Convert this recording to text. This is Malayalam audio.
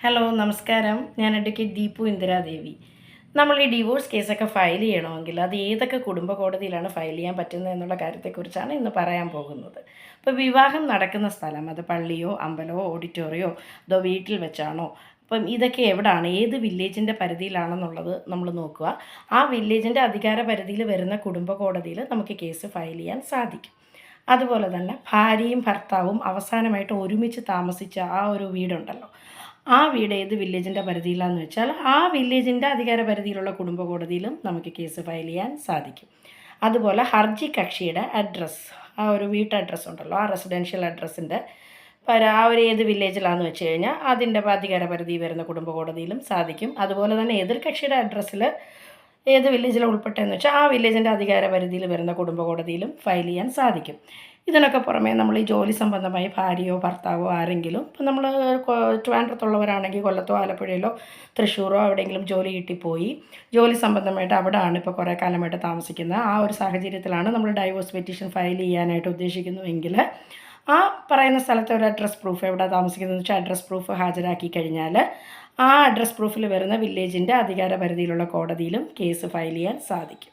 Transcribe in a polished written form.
ഹലോ നമസ്കാരം. ഞാൻ അഡ്വക്കേറ്റ് ദീപു ഇന്ദിരാദേവി. നമ്മൾ ഈ ഡിവോഴ്സ് കേസൊക്കെ ഫയൽ ചെയ്യണമെങ്കിൽ അത് ഏതൊക്കെ കുടുംബ കോടതിയിലാണ് ഫയൽ ചെയ്യാൻ പറ്റുന്നത് എന്നുള്ള കാര്യത്തെക്കുറിച്ചാണ് ഇന്ന് പറയാൻ പോകുന്നത്. ഇപ്പോൾ വിവാഹം നടക്കുന്ന സ്ഥലം അത് പള്ളിയോ അമ്പലമോ ഓഡിറ്റോറിയോ അതോ വീട്ടിൽ വെച്ചാണോ, അപ്പം ഇതൊക്കെ എവിടാണ്, ഏത് വില്ലേജിൻ്റെ പരിധിയിലാണെന്നുള്ളത് നമ്മൾ നോക്കുക. ആ വില്ലേജിൻ്റെ അധികാര പരിധിയിൽ വരുന്ന കുടുംബ കോടതിയിൽ നമുക്ക് കേസ് ഫയൽ ചെയ്യാൻ സാധിക്കും. അതുപോലെ തന്നെ ഭാര്യയും ഭർത്താവും അവസാനമായിട്ട് ഒരുമിച്ച് താമസിച്ച ആ ഒരു വീടുണ്ടല്ലോ, ആ വീട് ഏത് വില്ലേജിൻ്റെ പരിധിയിലാണെന്ന് വെച്ചാൽ ആ വില്ലേജിൻ്റെ അധികാര പരിധിയിലുള്ള കുടുംബ കോടതിയിലും നമുക്ക് കേസ് ഫയൽ ചെയ്യാൻ സാധിക്കും. അതുപോലെ ഹർജി കക്ഷിയുടെ അഡ്രസ്സ്, ആ ഒരു വീട്ട് അഡ്രസ്സ് ഉണ്ടല്ലോ, ആ റെസിഡൻഷ്യൽ അഡ്രസ്സിൻ്റെ ആ ഒരു ഏത് വില്ലേജിലാണെന്ന് വെച്ച് കഴിഞ്ഞാൽ അതിൻ്റെ അധികാര പരിധി വരുന്ന കുടുംബ കോടതിയിലും സാധിക്കും. അതുപോലെ തന്നെ എതിർ കക്ഷിയുടെ അഡ്രസ്സിൽ ഏത് വില്ലേജിലാണ് ഉൾപ്പെട്ടതെന്ന് വെച്ചാൽ ആ വില്ലേജിൻ്റെ അധികാര പരിധിയിൽ വരുന്ന കുടുംബ കോടതിയിലും ഫയൽ ചെയ്യാൻ സാധിക്കും. ഇതിനൊക്കെ പുറമേ നമ്മൾ ഈ ജോലി സംബന്ധമായി ഭാര്യയോ ഭർത്താവോ ആരെങ്കിലും, ഇപ്പം നമ്മൾ ട്രിവാൻഡ്രത്തുള്ളവരാണെങ്കിൽ കൊല്ലത്തോ ആലപ്പുഴയിലോ തൃശ്ശൂരോ എവിടെയെങ്കിലും ജോലി കിട്ടിപ്പോയി ജോലി സംബന്ധമായിട്ട് അവിടെയാണ് ഇപ്പോൾ കുറേ കാലമായിട്ട് താമസിക്കുന്നത്, ആ ഒരു സാഹചര്യത്തിലാണ് നമ്മൾ ഡൈവോഴ്സ് പെറ്റീഷൻ ഫയൽ ചെയ്യാനായിട്ട് ഉദ്ദേശിക്കുന്നുവെങ്കിൽ ആ പറയുന്ന സ്ഥലത്തെ ഒരു അഡ്രസ് പ്രൂഫ്, എവിടെ താമസിക്കുന്നതെന്ന് വെച്ചാൽ അഡ്രസ് പ്രൂഫ് ഹാജരാക്കി കഴിഞ്ഞാൽ ആ അഡ്രസ് പ്രൂഫിൽ വരുന്ന വില്ലേജിൻ്റെ അധികാര പരിധിയിലുള്ള കോടതിയിലും കേസ് ഫയൽ ചെയ്യാൻ സാധിക്കും.